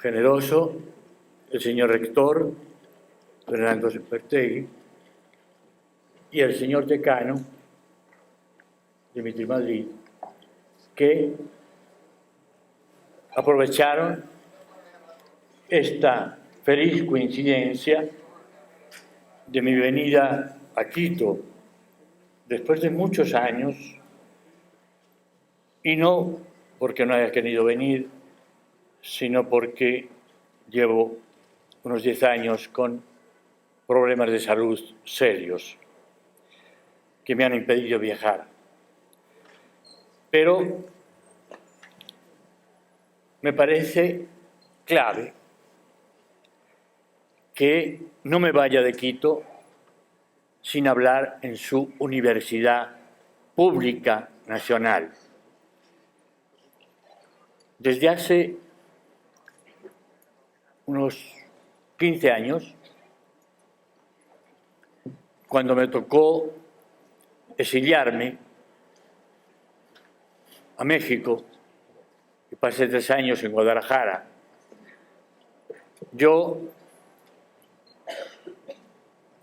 generoso, el señor rector, Fernando Sempertegui, y el señor decano, Dimitri Madrid, que aprovecharon esta feliz coincidencia de mi venida a Quito después de muchos años, y no porque no haya querido venir, sino porque llevo unos 10 años con problemas de salud serios que me han impedido viajar. Pero me parece clave que no me vaya de Quito sin hablar en su universidad pública nacional. Desde hace unos 15 años, cuando me tocó exiliarme a México, y pasé 3 años en Guadalajara, yo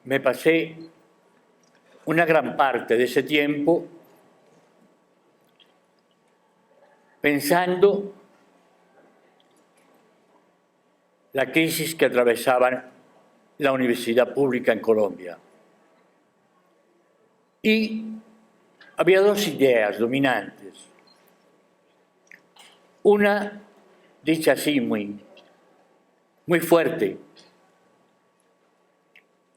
me pasé una gran parte de ese tiempo pensando la crisis que atravesaba la universidad pública en Colombia. Y había 2 ideas dominantes. Una, dicha así, muy fuerte.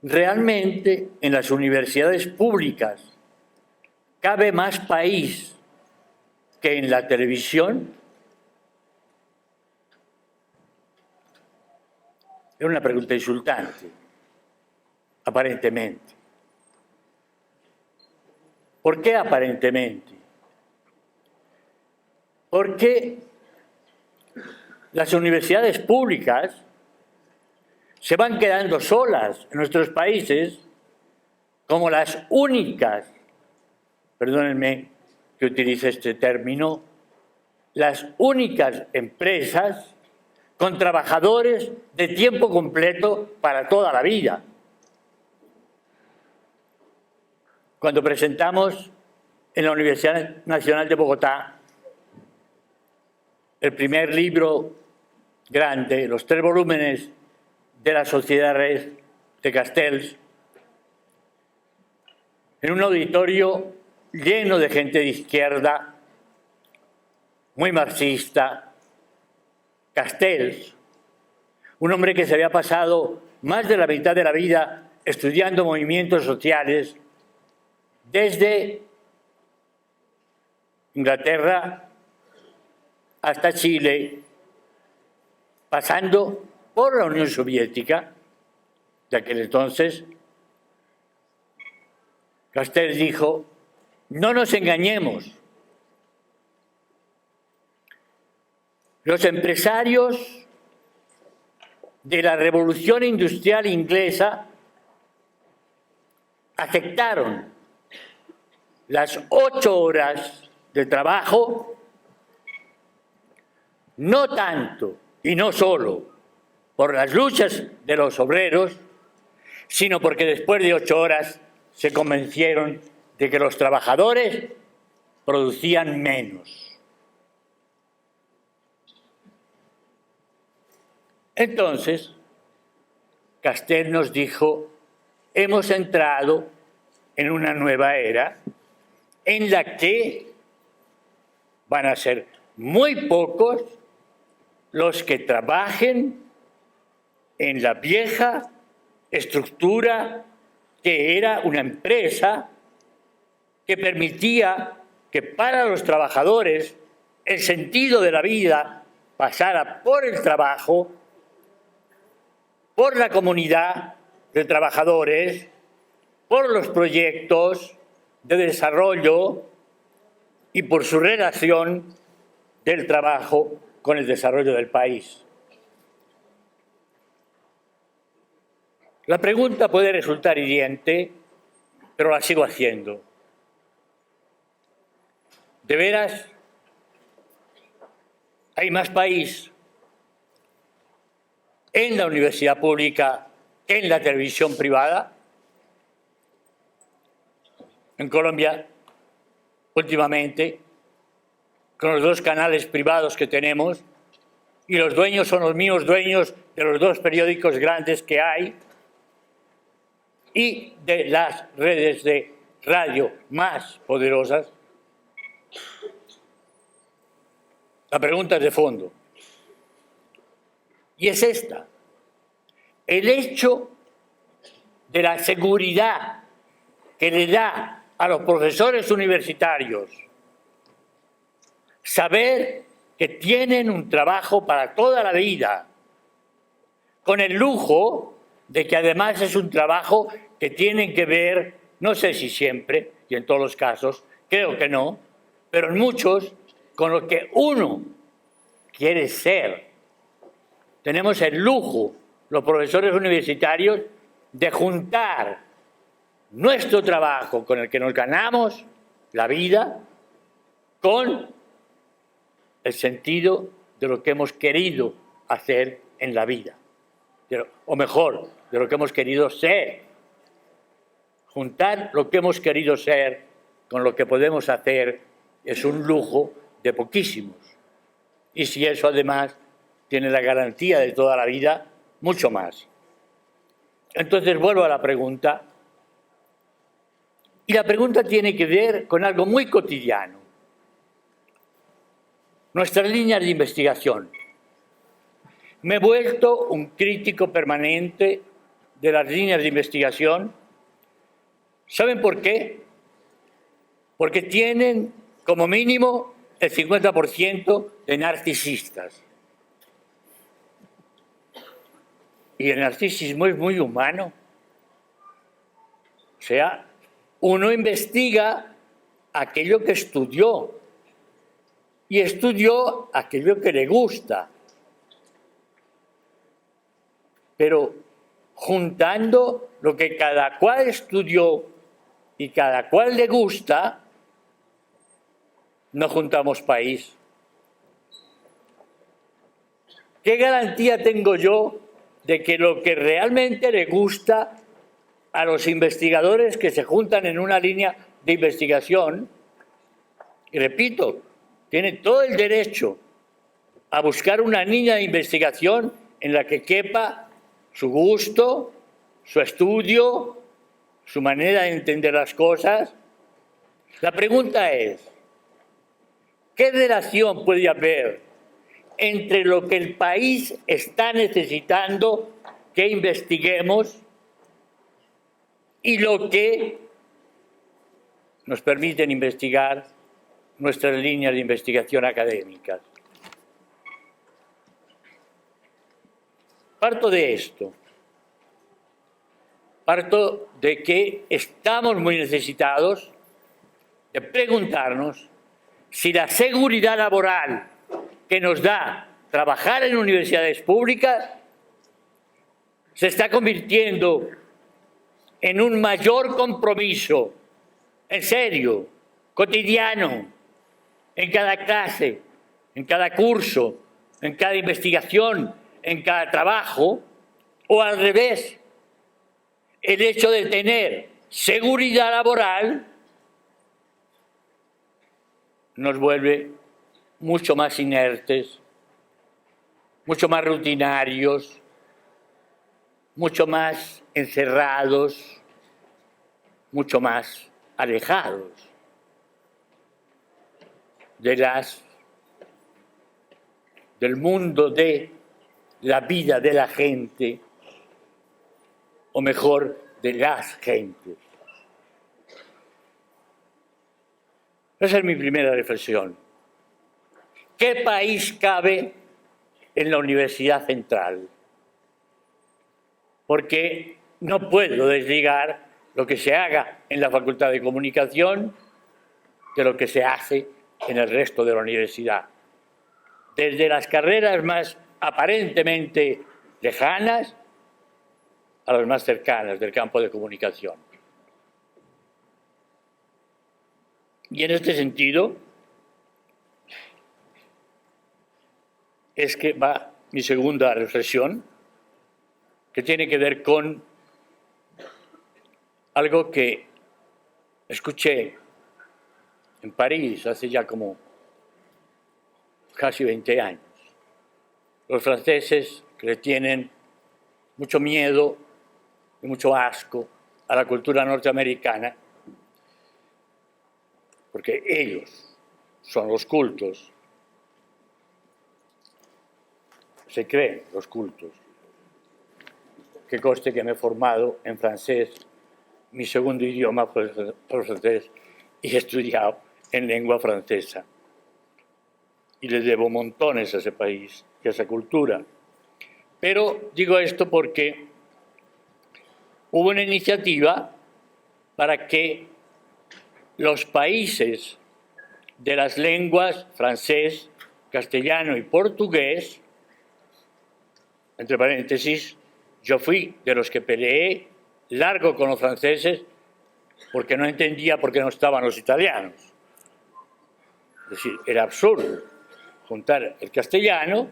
Realmente en las universidades públicas cabe más país que en la televisión. Es una pregunta insultante, aparentemente. ¿Por qué aparentemente? Porque las universidades públicas se van quedando solas en nuestros países como las únicas, perdónenme que utilice este término, las únicas empresas con trabajadores de tiempo completo para toda la vida. Cuando presentamos en la Universidad Nacional de Bogotá el primer libro grande, los 3 volúmenes de la Sociedad de Castells, en un auditorio lleno de gente de izquierda, muy marxista, Castells, un hombre que se había pasado más de la mitad de la vida estudiando movimientos sociales desde Inglaterra hasta Chile, pasando por la Unión Soviética de aquel entonces. Castells dijo: no nos engañemos, los empresarios de la Revolución Industrial Inglesa aceptaron las 8 horas de trabajo, no tanto y no solo por las luchas de los obreros, sino porque después de 8 horas se convencieron de que los trabajadores producían menos. Entonces, Castells nos dijo: hemos entrado en una nueva era en la que van a ser muy pocos los que trabajen en la vieja estructura que era una empresa que permitía que para los trabajadores el sentido de la vida pasara por el trabajo, por la comunidad de trabajadores, por los proyectos de desarrollo y por su relación del trabajo con el desarrollo del país. La pregunta puede resultar hiriente, pero la sigo haciendo. ¿De veras hay más país en la universidad pública que en la televisión privada. En Colombia, últimamente, con los 2 canales privados que tenemos, y los dueños son los mismos dueños de los 2 periódicos grandes que hay y de las redes de radio más poderosas. La pregunta es de fondo. Y es esta. El hecho de la seguridad que le da a los profesores universitarios saber que tienen un trabajo para toda la vida, con el lujo de que además es un trabajo que tienen que ver, no sé si siempre, y en todos los casos, creo que no, pero en muchos, con lo que uno quiere ser. Tenemos el lujo, los profesores universitarios, de juntar nuestro trabajo con el que nos ganamos la vida con el sentido de lo que hemos querido hacer en la vida, o mejor, de lo que hemos querido ser. Juntar lo que hemos querido ser con lo que podemos hacer es un lujo de poquísimos. Y si eso además tiene la garantía de toda la vida, mucho más. Entonces vuelvo a la pregunta. Y la pregunta tiene que ver con algo muy cotidiano. Nuestras líneas de investigación. Me he vuelto un crítico permanente de las líneas de investigación. ¿Saben por qué? Porque tienen como mínimo el 50% de narcisistas. Y el narcisismo es muy humano. O sea, uno investiga aquello que estudió y estudió aquello que le gusta. Pero juntando lo que cada cual estudió y cada cual le gusta, no juntamos país. ¿Qué garantía tengo yo de que lo que realmente le gusta a los investigadores que se juntan en una línea de investigación, y repito, tiene todo el derecho a buscar una línea de investigación en la que quepa su gusto, su estudio, su manera de entender las cosas? La pregunta es, ¿qué relación puede haber entre lo que el país está necesitando que investiguemos y lo que nos permiten investigar nuestras líneas de investigación académicas? Parto de esto. Parto de que estamos muy necesitados de preguntarnos si la seguridad laboral que nos da trabajar en universidades públicas se está convirtiendo en un mayor compromiso, en serio, cotidiano, en cada clase, en cada curso, en cada investigación, en cada trabajo, o al revés, el hecho de tener seguridad laboral nos vuelve mucho más inertes, mucho más rutinarios, mucho más encerrados, mucho más alejados del mundo de la vida de la gente, o mejor, de las gentes. Esa es mi primera reflexión. ¿Qué país cabe en la Universidad Central? Porque no puedo desligar lo que se haga en la Facultad de Comunicación de lo que se hace en el resto de la universidad. Desde las carreras más aparentemente lejanas a las más cercanas del campo de comunicación. Y en este sentido es que va mi segunda reflexión, que tiene que ver con algo que escuché en París hace ya como casi 20 años. Los franceses que le tienen mucho miedo y mucho asco a la cultura norteamericana, porque ellos son los cultos, se creen los cultos. Que conste que me he formado en francés, mi segundo idioma por francés, y he estudiado en lengua francesa. Y le debo montones a ese país y a esa cultura. Pero digo esto porque hubo una iniciativa para que los países de las lenguas francés, castellano y portugués, entre paréntesis, yo fui de los que peleé largo con los franceses porque no entendía por qué no estaban los italianos. Es decir, era absurdo juntar el castellano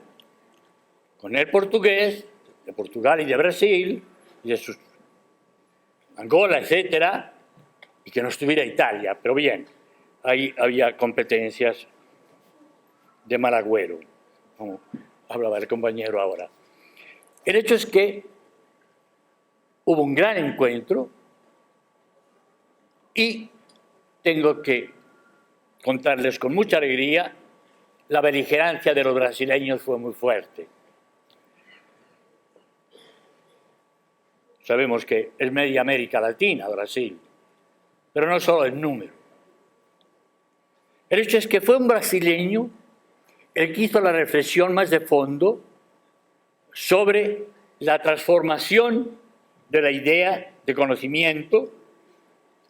con el portugués de Portugal y de Brasil y de sus Angola, etcétera, y que no estuviera Italia. Pero bien, ahí había competencias de mal agüero, como hablaba el compañero ahora. El hecho es que hubo un gran encuentro y tengo que contarles con mucha alegría, la beligerancia de los brasileños fue muy fuerte. Sabemos que es media América Latina, Brasil, pero no solo el número. El hecho es que fue un brasileño el que hizo la reflexión más de fondo sobre la transformación de la idea de conocimiento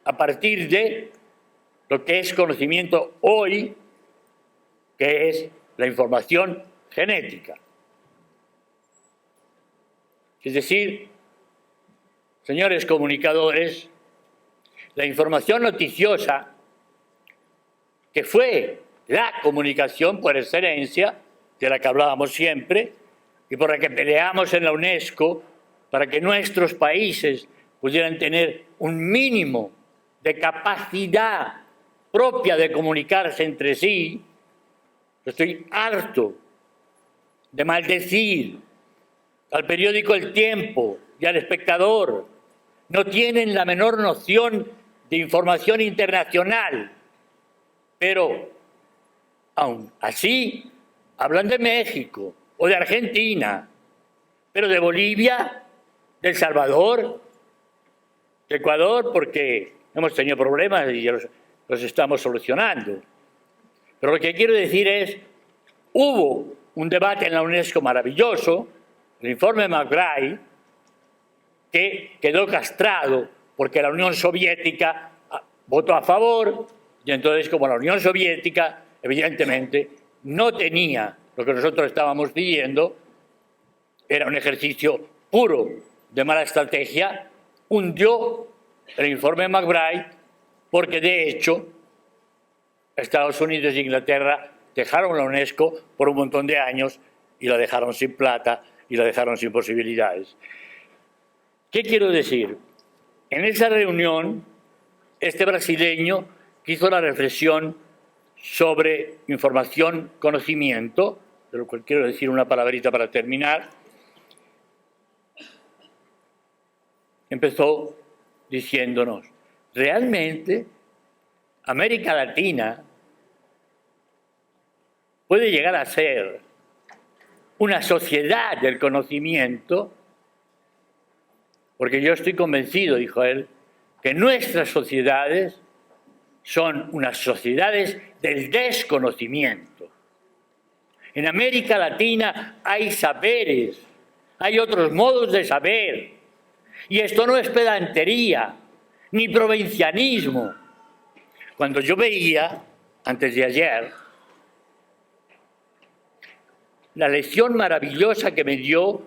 a partir de lo que es conocimiento hoy, que es la información genética. Es decir, señores comunicadores, la información noticiosa, que fue la comunicación por excelencia, de la que hablábamos siempre, y por la que peleamos en la UNESCO, para que nuestros países pudieran tener un mínimo de capacidad propia de comunicarse entre sí. Estoy harto de maldecir al periódico El Tiempo y al Espectador. No tienen la menor noción de información internacional, pero aún así hablan de México o de Argentina, pero de Bolivia, de El Salvador, de Ecuador, porque hemos tenido problemas y los estamos solucionando. Pero lo que quiero decir es, hubo un debate en la UNESCO maravilloso, el informe McBride, que quedó castrado porque la Unión Soviética votó a favor, y entonces como la Unión Soviética evidentemente no tenía lo que nosotros estábamos pidiendo, era un ejercicio puro de mala estrategia, hundió el informe McBride porque de hecho Estados Unidos e Inglaterra dejaron la UNESCO por un montón de años y la dejaron sin plata y la dejaron sin posibilidades. ¿Qué quiero decir? En esa reunión, este brasileño que hizo la reflexión sobre información, conocimiento, de lo cual quiero decir una palabrita para terminar, empezó diciéndonos, realmente América Latina puede llegar a ser una sociedad del conocimiento, porque yo estoy convencido, dijo él, que nuestras sociedades son unas sociedades del desconocimiento. En América Latina hay saberes, hay otros modos de saber, y esto no es pedantería ni provincianismo. Cuando yo veía, antes de ayer, la lección maravillosa que me dio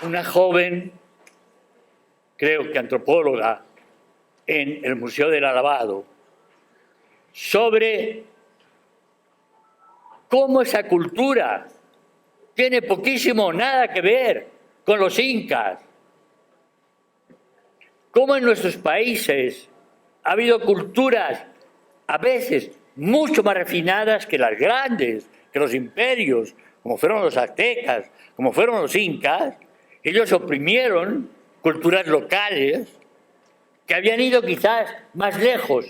una joven, creo que antropóloga, en el Museo del Alabado, sobre cómo esa cultura tiene poquísimo o nada que ver con los incas. Cómo en nuestros países ha habido culturas a veces mucho más refinadas que las grandes, que los imperios, como fueron los aztecas, como fueron los incas. Ellos oprimieron culturas locales que habían ido quizás más lejos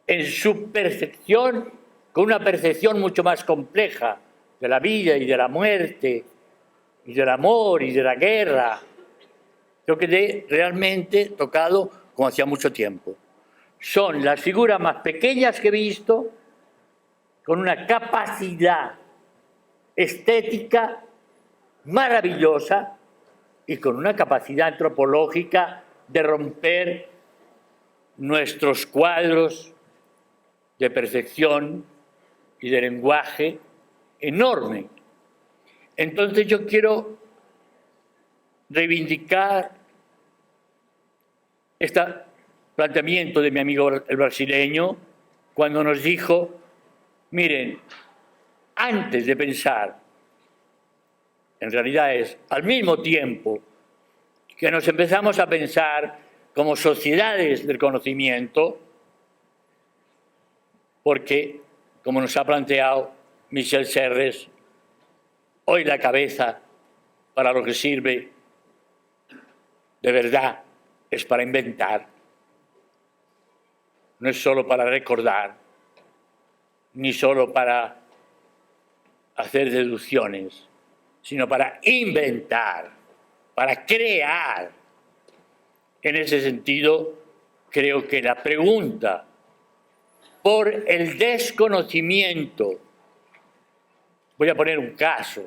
en su percepción, con una percepción mucho más compleja de la vida y de la muerte, y del amor y de la guerra. Yo quedé realmente tocado como hacía mucho tiempo. Son las figuras más pequeñas que he visto, con una capacidad estética maravillosa y con una capacidad antropológica de romper nuestros cuadros de percepción y de lenguaje enorme. Entonces yo quiero reivindicar este planteamiento de mi amigo el brasileño cuando nos dijo, miren, antes de pensar, en realidad es al mismo tiempo que nos empezamos a pensar como sociedades del conocimiento, porque, como nos ha planteado Michel Serres, hoy la cabeza para lo que sirve de verdad es para inventar, no es solo para recordar, ni solo para hacer deducciones, sino para inventar, para crear. En ese sentido, creo que la pregunta por el desconocimiento, voy a poner un caso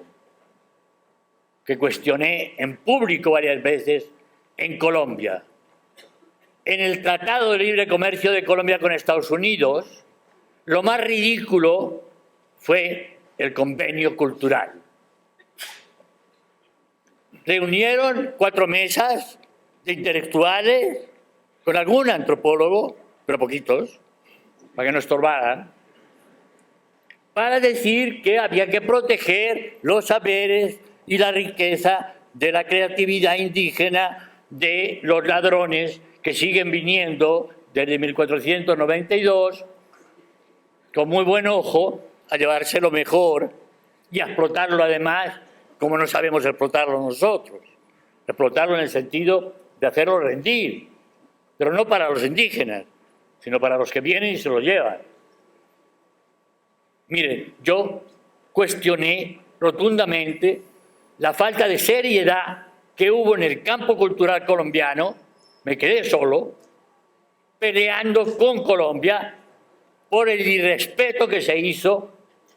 que cuestioné en público varias veces en Colombia. En el Tratado de Libre Comercio de Colombia con Estados Unidos, lo más ridículo fue el convenio cultural. Reunieron 4 mesas de intelectuales con algún antropólogo, pero poquitos, para que no estorbaran, para decir que había que proteger los saberes y la riqueza de la creatividad indígena de los ladrones que siguen viniendo desde 1492 con muy buen ojo a llevarse lo mejor y a explotarlo además como no sabemos explotarlo nosotros. Explotarlo en el sentido de hacerlo rendir, pero no para los indígenas, sino para los que vienen y se lo llevan. Miren, yo cuestioné rotundamente la falta de seriedad que hubo en el campo cultural colombiano, me quedé solo, peleando con Colombia por el irrespeto que se hizo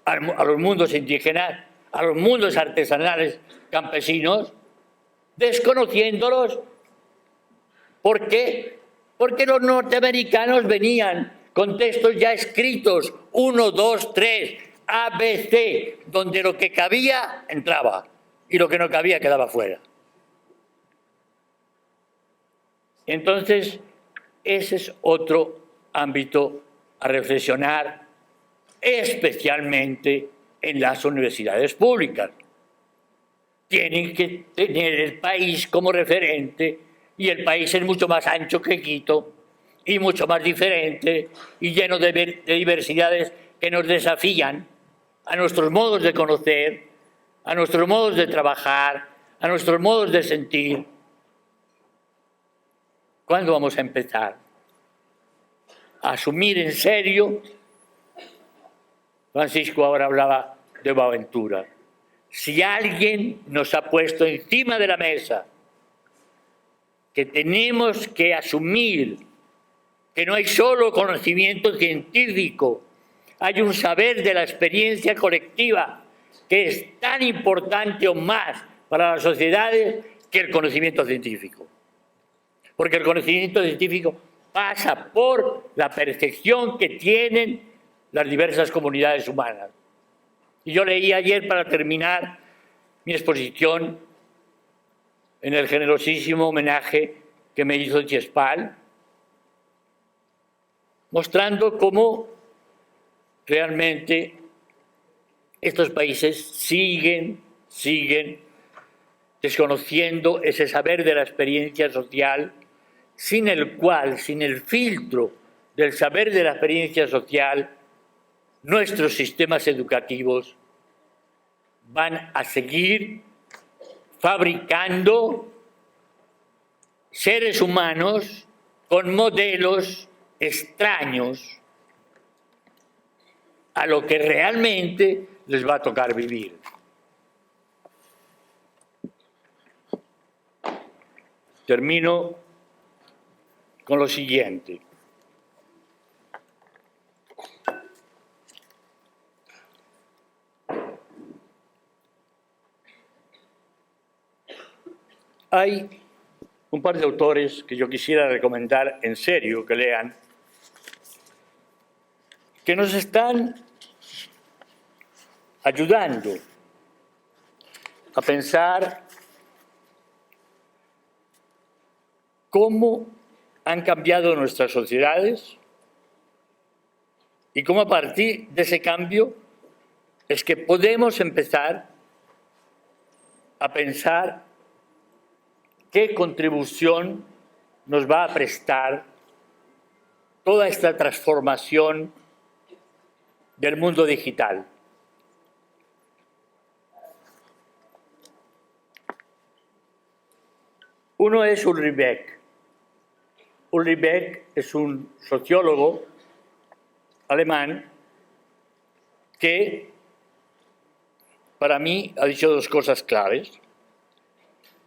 a los mundos indígenas, a los mundos artesanales campesinos, desconociéndolos. ¿Por qué? Porque los norteamericanos venían con textos ya escritos, 1, 2, 3, A, B, C, donde lo que cabía entraba y lo que no cabía quedaba fuera. Entonces, ese es otro ámbito a reflexionar, especialmente en las universidades públicas. Tienen que tener el país como referente y el país es mucho más ancho que Quito y mucho más diferente y lleno de diversidades que nos desafían a nuestros modos de conocer, a nuestros modos de trabajar, a nuestros modos de sentir. ¿Cuándo vamos a empezar a asumir en serio? Francisco ahora hablaba de Boaventura. Si alguien nos ha puesto encima de la mesa que tenemos que asumir que no hay solo conocimiento científico, hay un saber de la experiencia colectiva que es tan importante o más para las sociedades que el conocimiento científico. Porque el conocimiento científico pasa por la percepción que tienen las diversas comunidades humanas. Y yo leí ayer, para terminar mi exposición, en el generosísimo homenaje que me hizo Chiespal, mostrando cómo realmente estos países siguen desconociendo ese saber de la experiencia social, sin el cual, sin el filtro del saber de la experiencia social, nuestros sistemas educativos van a seguir fabricando seres humanos con modelos extraños a lo que realmente les va a tocar vivir. Termino con lo siguiente. Hay un par de autores que yo quisiera recomendar en serio que lean, que nos están ayudando a pensar cómo han cambiado nuestras sociedades y cómo a partir de ese cambio es que podemos empezar a pensar qué contribución nos va a prestar toda esta transformación del mundo digital. Uno es Ulrich Beck. Ulrich Beck es un sociólogo alemán que para mí ha dicho dos cosas claves.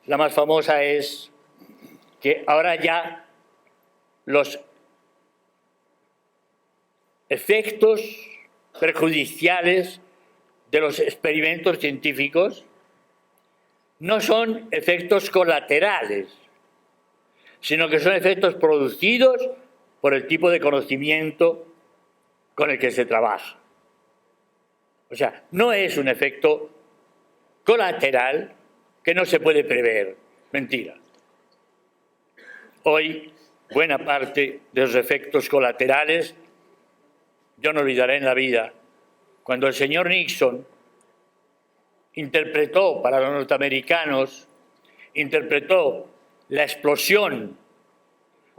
La más famosa es que ahora ya los efectos perjudiciales de los experimentos científicos no son efectos colaterales, sino que son efectos producidos por el tipo de conocimiento con el que se trabaja. O sea, no es un efecto colateral que no se puede prever. Mentira. Hoy, buena parte de los efectos colaterales, yo no olvidaré en la vida, cuando el señor Nixon interpretó para los norteamericanos, interpretó la explosión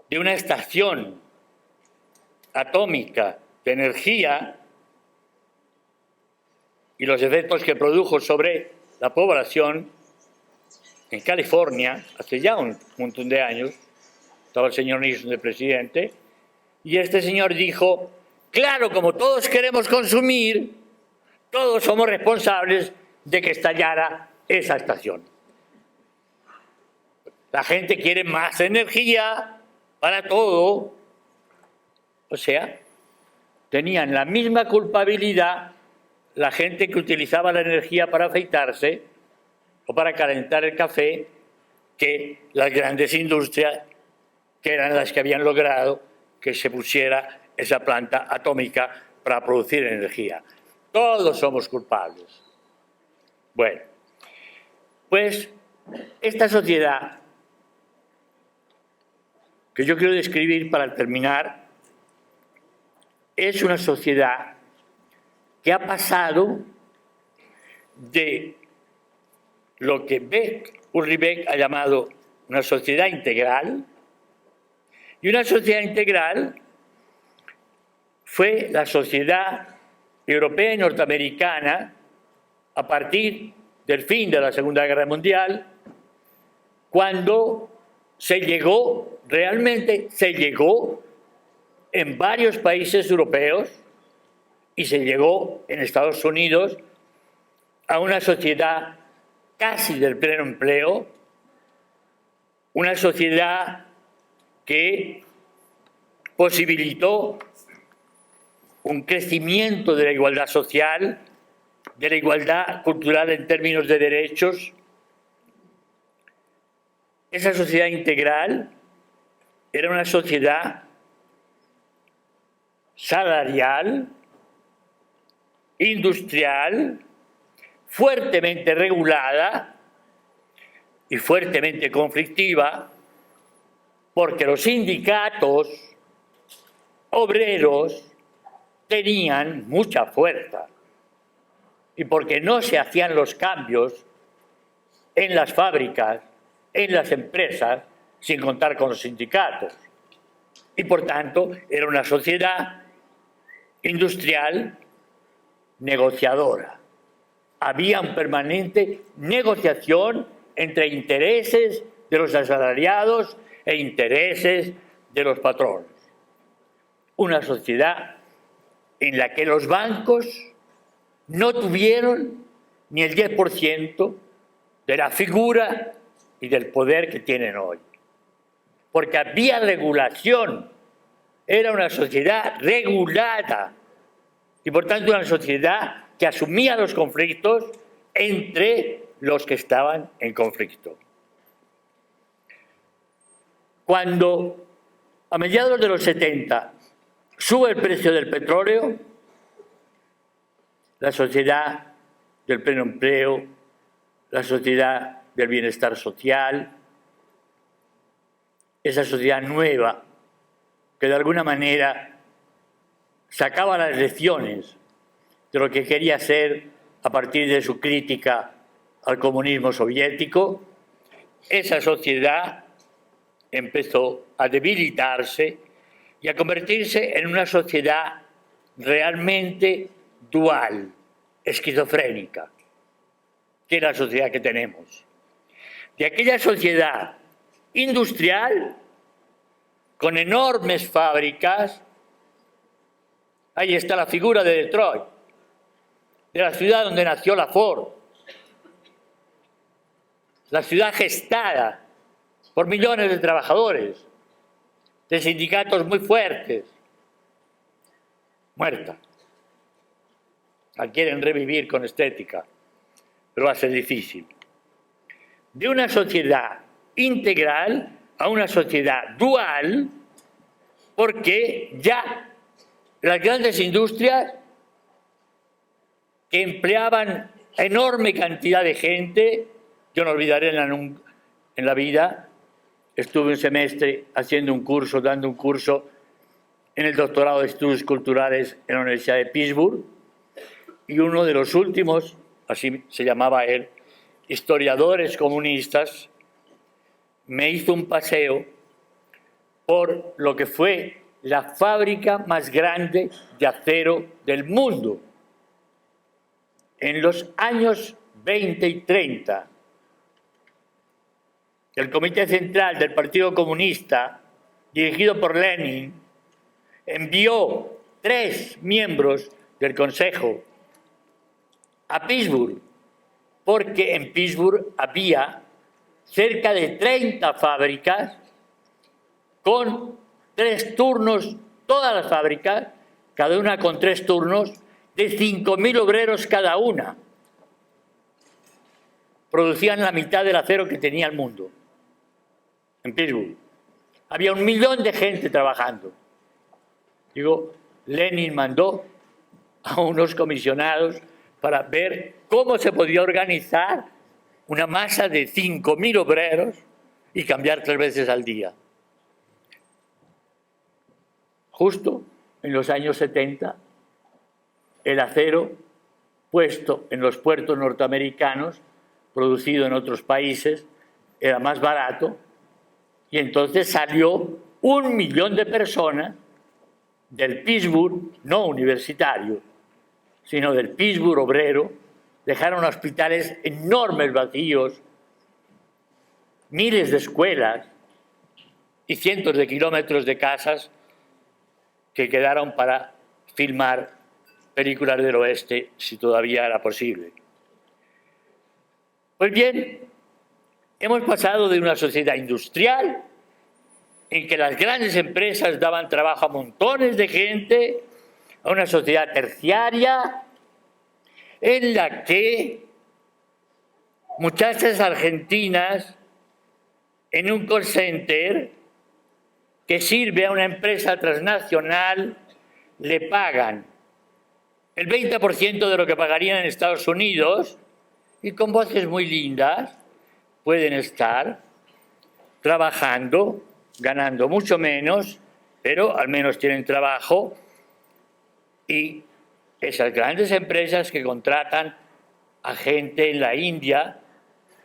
de una estación atómica de energía y los efectos que produjo sobre la población en California, hace ya un montón de años, estaba el señor Nixon de presidente, y este señor dijo, claro, como todos queremos consumir, todos somos responsables de que estallara esa estación. La gente quiere más energía para todo. O sea, tenían la misma culpabilidad la gente que utilizaba la energía para afeitarse o para calentar el café que las grandes industrias, que eran las que habían logrado que se pusiera esa planta atómica para producir energía. Todos somos culpables. Bueno, pues esta sociedad que yo quiero describir para terminar es una sociedad que ha pasado de lo que Ulrich Beck ha llamado una sociedad integral, y una sociedad integral fue la sociedad europea y norteamericana a partir del fin de la Segunda Guerra Mundial, cuando realmente se llegó en varios países europeos y se llegó en Estados Unidos a una sociedad casi del pleno empleo, una sociedad que posibilitó un crecimiento de la igualdad social, de la igualdad cultural en términos de derechos. Esa sociedad integral era una sociedad salarial, industrial, fuertemente regulada y fuertemente conflictiva, porque los sindicatos obreros tenían mucha fuerza y porque no se hacían los cambios en las fábricas, en las empresas, sin contar con los sindicatos. Y por tanto era una sociedad industrial negociadora. Había una permanente negociación entre intereses de los asalariados e intereses de los patronos. Una sociedad en la que los bancos no tuvieron ni el 10% de la figura y del poder que tienen hoy. Porque había regulación, era una sociedad regulada y por tanto una sociedad que asumía los conflictos entre los que estaban en conflicto. Cuando a mediados de los 70 sube el precio del petróleo, la sociedad del pleno empleo, la sociedad del bienestar social, esa sociedad nueva que de alguna manera sacaba las lecciones de lo que quería ser a partir de su crítica al comunismo soviético, esa sociedad empezó a debilitarse y a convertirse en una sociedad realmente dual, esquizofrénica, que es la sociedad que tenemos. De aquella sociedad industrial, con enormes fábricas, ahí está la figura de Detroit, de la ciudad donde nació la Ford, la ciudad gestada por millones de trabajadores, de sindicatos muy fuertes, muerta. La quieren revivir con estética, pero va a ser difícil. De una sociedad integral a una sociedad dual, porque ya las grandes industrias que empleaban enorme cantidad de gente, yo no olvidaré en la vida, estuve un semestre haciendo un curso, dando un curso en el doctorado de Estudios Culturales en la Universidad de Pittsburgh, y uno de los últimos, así se llamaba él, historiadores comunistas, me hizo un paseo por lo que fue la fábrica más grande de acero del mundo. En los años 20 y 30, el Comité Central del Partido Comunista, dirigido por Lenin, envió 3 miembros del Consejo a Pittsburgh, porque en Pittsburgh había cerca de 30 fábricas con 3 turnos, todas las fábricas, cada una con 3 turnos, de 5.000 obreros cada una. Producían la mitad del acero que tenía el mundo. En Pittsburgh había 1 millón de gente trabajando. Digo, Lenin mandó a unos comisionados para ver cómo se podía organizar una masa de 5.000 obreros y cambiar 3 veces al día. Justo en los años 70, el acero puesto en los puertos norteamericanos, producido en otros países, era más barato, y entonces salió 1 millón de personas del Pittsburgh, no universitario, sino del Pittsburgh obrero. Dejaron hospitales enormes vacíos, miles de escuelas y cientos de kilómetros de casas que quedaron para filmar películas del oeste, si todavía era posible. Pues bien, hemos pasado de una sociedad industrial en que las grandes empresas daban trabajo a montones de gente, a una sociedad terciaria en la que muchachas argentinas en un call center que sirve a una empresa transnacional le pagan el 20% de lo que pagarían en Estados Unidos y con voces muy lindas pueden estar trabajando, ganando mucho menos, pero al menos tienen trabajo, y esas grandes empresas que contratan a gente en la India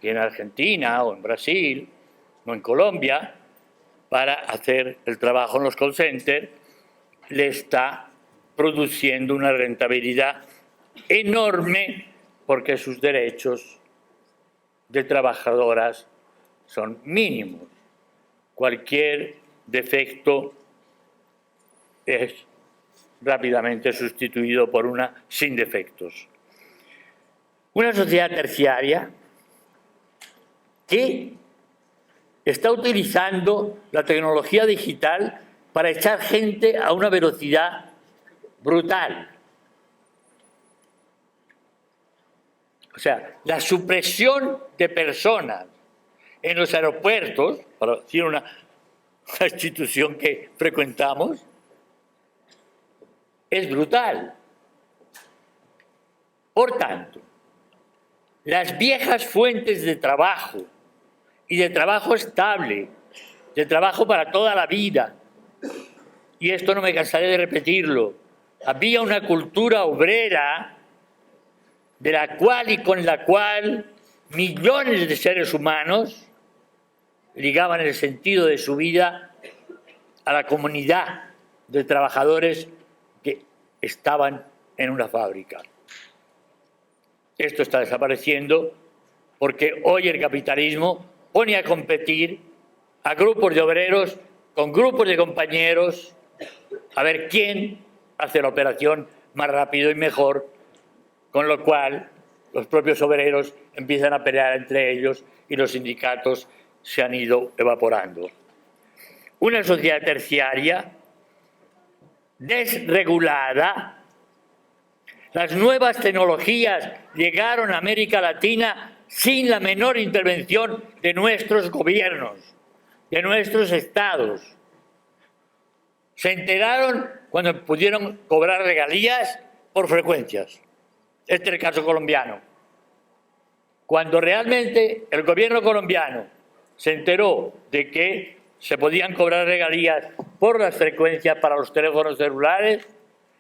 y en Argentina o en Brasil o en Colombia para hacer el trabajo en los call centers, le está produciendo una rentabilidad enorme porque sus derechos de trabajadoras son mínimos. Cualquier defecto es rápidamente sustituido por una sin defectos. Una sociedad terciaria que está utilizando la tecnología digital para echar gente a una velocidad brutal. O sea, la supresión de personas en los aeropuertos, para decir una institución que frecuentamos, es brutal. Por tanto, las viejas fuentes de trabajo y de trabajo estable, de trabajo para toda la vida, y esto no me cansaré de repetirlo, había una cultura obrera de la cual y con la cual millones de seres humanos ligaban el sentido de su vida a la comunidad de trabajadores que estaban en una fábrica. Esto está desapareciendo porque hoy el capitalismo pone a competir a grupos de obreros con grupos de compañeros a ver quién hace la operación más rápido y mejor, con lo cual los propios obreros empiezan a pelear entre ellos y los sindicatos se han ido evaporando. Una sociedad terciaria desregulada. Las nuevas tecnologías llegaron a América Latina sin la menor intervención de nuestros gobiernos, de nuestros estados. Se enteraron cuando pudieron cobrar regalías por frecuencias. Este es el caso colombiano. Cuando realmente el gobierno colombiano se enteró de que se podían cobrar regalías por las frecuencias para los teléfonos celulares,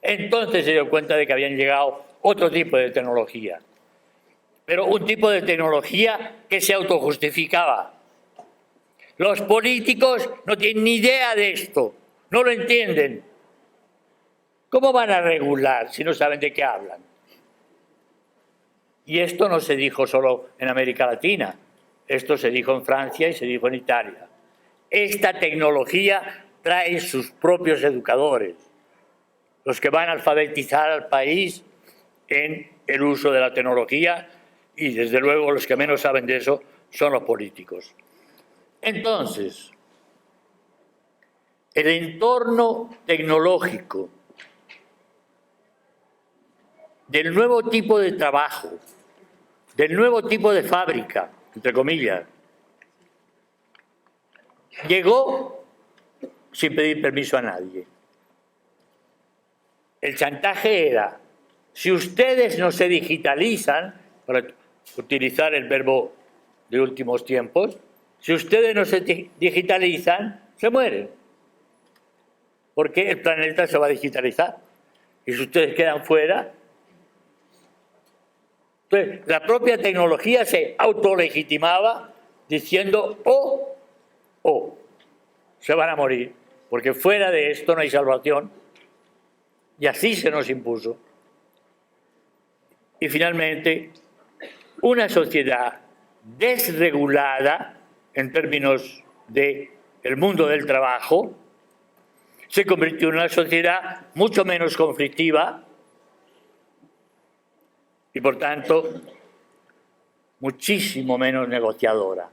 entonces se dio cuenta de que habían llegado otro tipo de tecnología. Pero un tipo de tecnología que se autojustificaba. Los políticos no tienen ni idea de esto, no lo entienden. ¿Cómo van a regular si no saben de qué hablan? Y esto no se dijo solo en América Latina, esto se dijo en Francia y se dijo en Italia. Esta tecnología trae sus propios educadores, los que van a alfabetizar al país en el uso de la tecnología y, desde luego, los que menos saben de eso son los políticos. Entonces, el entorno tecnológico del nuevo tipo de trabajo, del nuevo tipo de fábrica, entre comillas, llegó sin pedir permiso a nadie. El chantaje era, si ustedes no se digitalizan, para utilizar el verbo de últimos tiempos, si ustedes no se digitalizan, se mueren. Porque el planeta se va a digitalizar. Y si ustedes quedan fuera... Entonces, la propia tecnología se autolegitimaba diciendo, se van a morir, porque fuera de esto no hay salvación. Y así se nos impuso. Y finalmente, una sociedad desregulada en términos del mundo del trabajo se convirtió en una sociedad mucho menos conflictiva y, por tanto, muchísimo menos negociadora.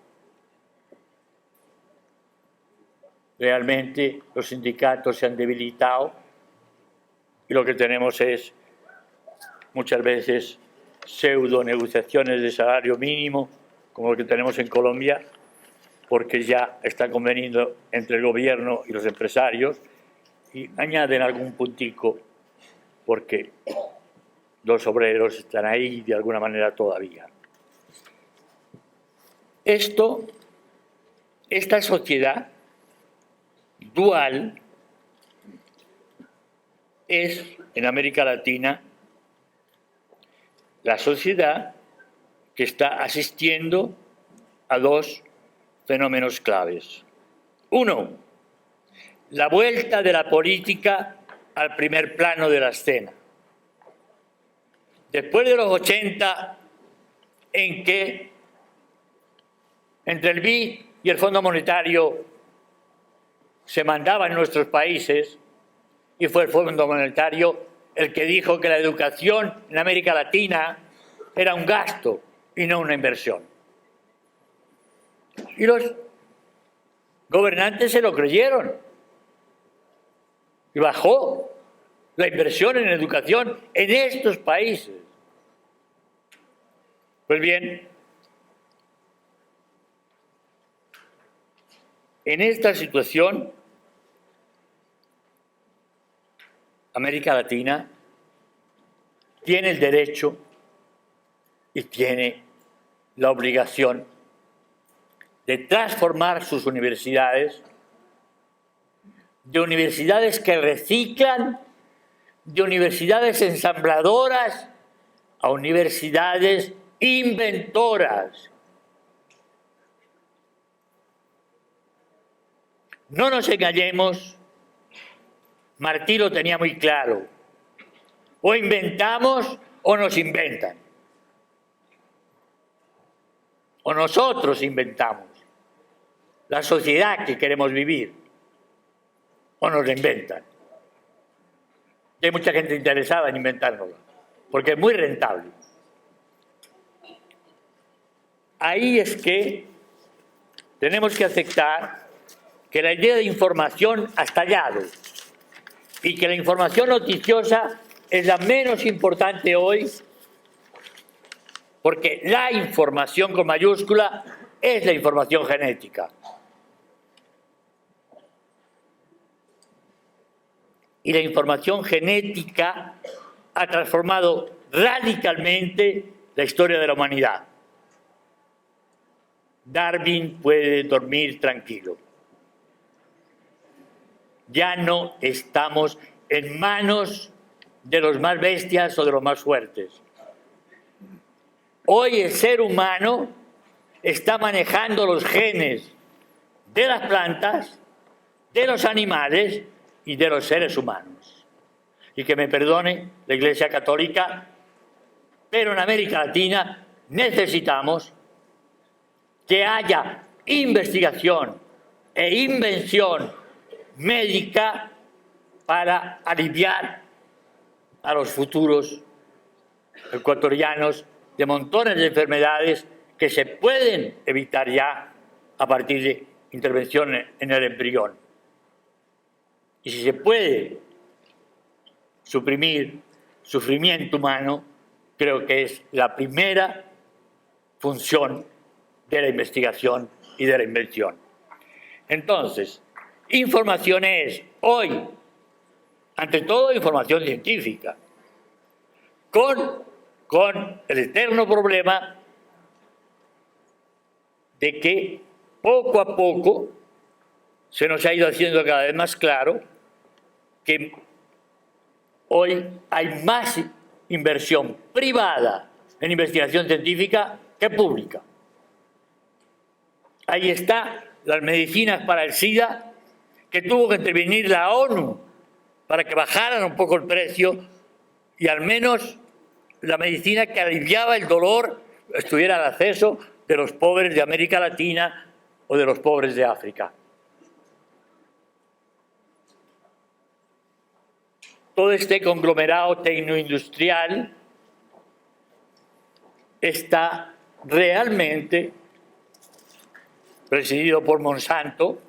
Realmente los sindicatos se han debilitado y lo que tenemos es muchas veces pseudo negociaciones de salario mínimo, como lo que tenemos en Colombia, porque ya está conveniendo entre el gobierno y los empresarios, y añaden algún puntico porque los obreros están ahí de alguna manera todavía. Esta sociedad dual es, en América Latina, la sociedad que está asistiendo a dos fenómenos claves. Uno, la vuelta de la política al primer plano de la escena. Después de los 80, en que entre el BID y el Fondo Monetario se mandaba en nuestros países, y fue el Fondo Monetario el que dijo que la educación en América Latina era un gasto y no una inversión. Y los gobernantes se lo creyeron. Y bajó la inversión en educación en estos países. Pues bien, en esta situación, América Latina tiene el derecho y tiene la obligación de transformar sus universidades de universidades que reciclan, de universidades ensambladoras, a universidades inventoras. No nos engañemos, Martí lo tenía muy claro. O inventamos o nos inventan. O nosotros inventamos la sociedad que queremos vivir. O nos la inventan. Y hay mucha gente interesada en inventárnosla, porque es muy rentable. Ahí es que tenemos que aceptar que la idea de información ha estallado y que la información noticiosa es la menos importante hoy, porque la información con mayúscula es la información genética. Y la información genética ha transformado radicalmente la historia de la humanidad. Darwin puede dormir tranquilo. Ya no estamos en manos de los más bestias o de los más fuertes. Hoy el ser humano está manejando los genes de las plantas, de los animales y de los seres humanos. Y que me perdone la Iglesia Católica, pero en América Latina necesitamos que haya investigación e invención médica para aliviar a los futuros ecuatorianos de montones de enfermedades que se pueden evitar ya a partir de intervención en el embrión. Y si se puede suprimir sufrimiento humano, creo que es la primera función de la investigación y de la invención. Entonces, información es hoy, ante todo, información científica, con el eterno problema de que poco a poco se nos ha ido haciendo cada vez más claro que hoy hay más inversión privada en investigación científica que pública. Ahí está las medicinas para el SIDA, que tuvo que intervenir la ONU para que bajaran un poco el precio y al menos la medicina que aliviaba el dolor estuviera al acceso de los pobres de América Latina o de los pobres de África. Todo este conglomerado tecnoindustrial está realmente presidido por Monsanto,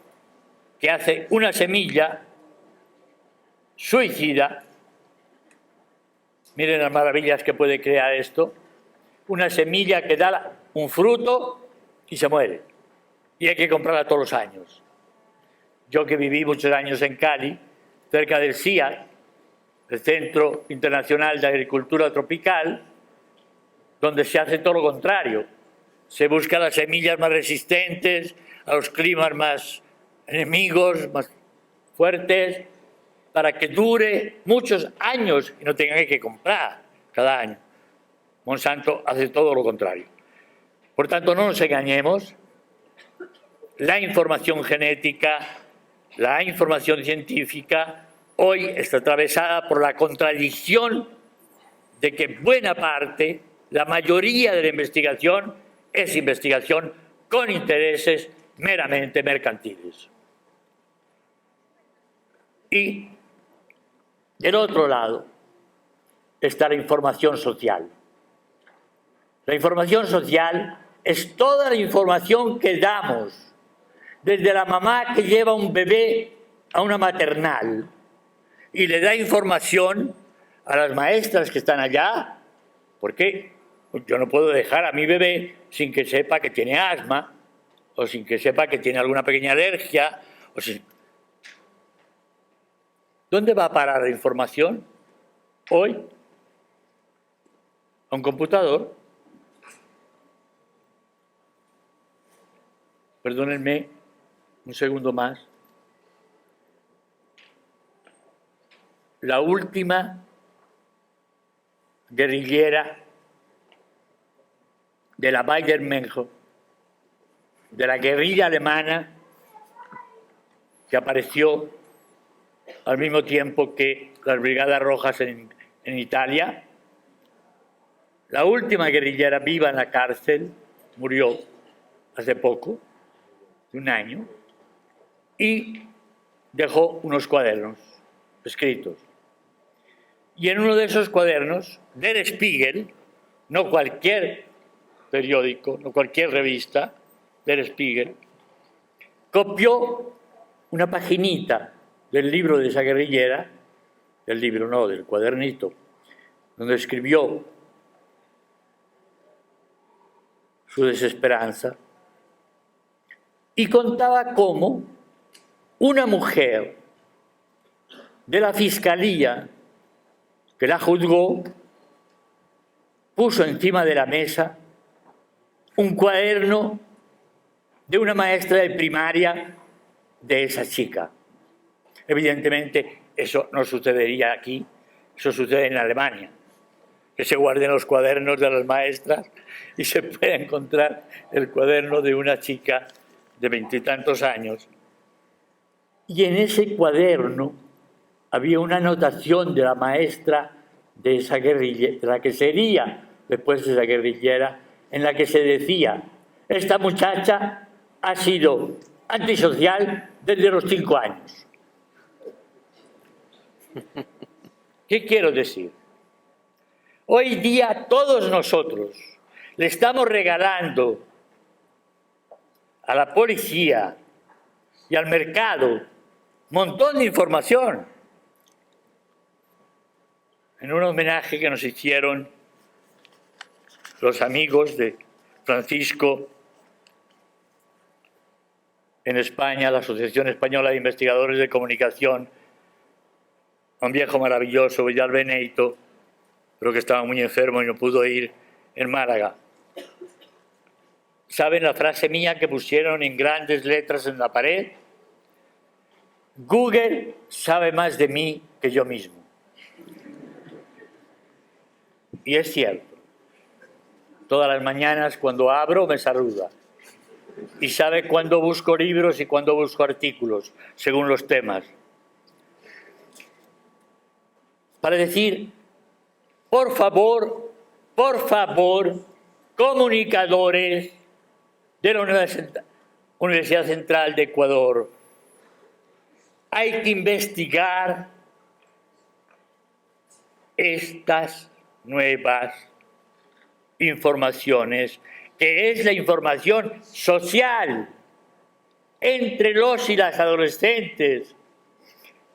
que hace una semilla suicida. Miren las maravillas que puede crear esto. Una semilla que da un fruto y se muere. Y hay que comprarla todos los años. Yo que viví muchos años en Cali, cerca del CIAT, el Centro Internacional de Agricultura Tropical, donde se hace todo lo contrario. Se buscan las semillas más resistentes a los climas más enemigos, más fuertes, para que dure muchos años y no tengan que comprar cada año. Monsanto hace todo lo contrario. Por tanto, no nos engañemos, la información genética, la información científica, hoy está atravesada por la contradicción de que buena parte, la mayoría de la investigación, es investigación con intereses meramente mercantiles. Y del otro lado está la información social. La información social es toda la información que damos, desde la mamá que lleva un bebé a una maternal y le da información a las maestras que están allá, porque yo no puedo dejar a mi bebé sin que sepa que tiene asma o sin que sepa que tiene alguna pequeña alergia. ¿Dónde va a parar la información hoy? A un computador. Perdónenme un segundo más. La última guerrillera de la Baader-Meinhof, de la guerrilla alemana que apareció al mismo tiempo que las Brigadas Rojas en Italia. La última guerrillera viva en la cárcel murió hace poco, un año, y dejó unos cuadernos escritos. Y en uno de esos cuadernos, Der Spiegel, no cualquier periódico, no cualquier revista, Der Spiegel, copió una paginita del libro de esa guerrillera, del libro no, del cuadernito, donde escribió su desesperanza, y contaba cómo una mujer de la fiscalía que la juzgó puso encima de la mesa un cuaderno de una maestra de primaria de esa chica. Evidentemente, eso no sucedería aquí, eso sucede en Alemania, que se guarden los cuadernos de las maestras y se puede encontrar el cuaderno de una chica de 20 y tantos años. Y en ese cuaderno había una anotación de la maestra de esa guerrilla, de la que sería después de esa guerrillera, en la que se decía: esta muchacha ha sido antisocial desde los 5 años. ¿Qué quiero decir? Hoy día todos nosotros le estamos regalando a la policía y al mercado un montón de información. En un homenaje que nos hicieron los amigos de Francisco en España, la Asociación Española de Investigadores de Comunicación, un viejo maravilloso, Vidal Beneito, pero que estaba muy enfermo y no pudo ir, en Málaga. ¿Saben la frase mía que pusieron en grandes letras en la pared? Google sabe más de mí que yo mismo. Y es cierto. Todas las mañanas cuando abro me saluda. Y sabe cuándo busco libros y cuándo busco artículos, según los temas. Para decir, por favor, comunicadores de la Universidad Central de Ecuador, hay que investigar estas nuevas informaciones, que es la información social entre los y las adolescentes,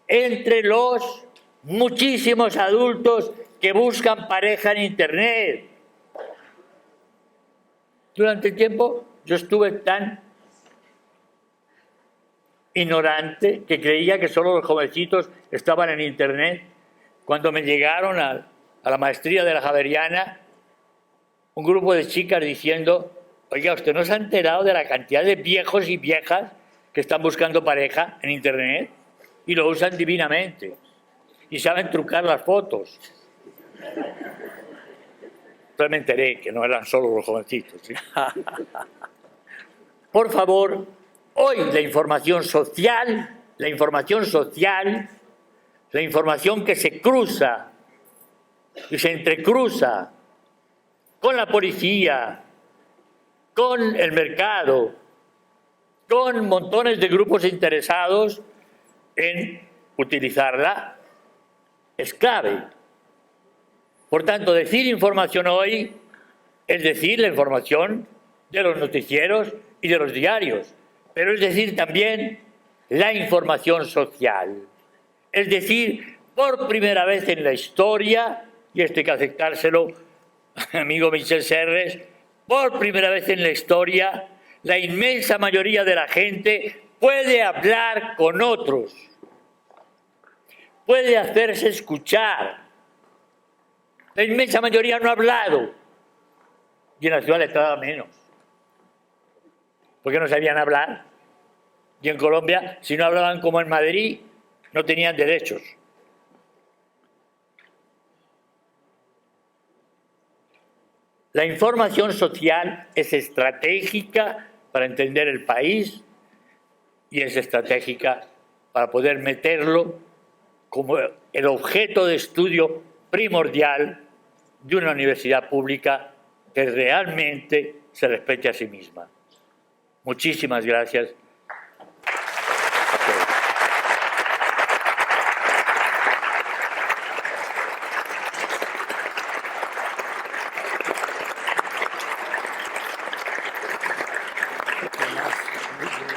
entre los muchísimos adultos que buscan pareja en Internet. Durante el tiempo yo estuve tan ignorante que creía que solo los jovencitos estaban en Internet. Cuando me llegaron a la maestría de la Javeriana, un grupo de chicas diciendo: oiga, ¿usted no se ha enterado de la cantidad de viejos y viejas que están buscando pareja en Internet? Y lo usan divinamente. Y saben trucar las fotos. Entonces me enteré que no eran solo los jovencitos, ¿sí? Por favor, Hoy la información social, la información que se cruza y se entrecruza con la policía, con el mercado, con montones de grupos interesados en utilizarla, es clave. Por tanto, decir información hoy es decir la información de los noticieros y de los diarios, pero es decir también la información social. Es decir, por primera vez en la historia, y esto hay que aceptárselo, amigo Michel Serres, por primera vez en la historia, la inmensa mayoría de la gente puede hablar con otros, puede hacerse escuchar. La inmensa mayoría no ha hablado, y en la ciudad letrada menos, porque no sabían hablar. Y en Colombia, si no hablaban como en Madrid, no tenían derechos. La información social es estratégica para entender el país y es estratégica para poder meterlo como el objeto de estudio primordial de una universidad pública que realmente se respete a sí misma. Muchísimas gracias. Gracias.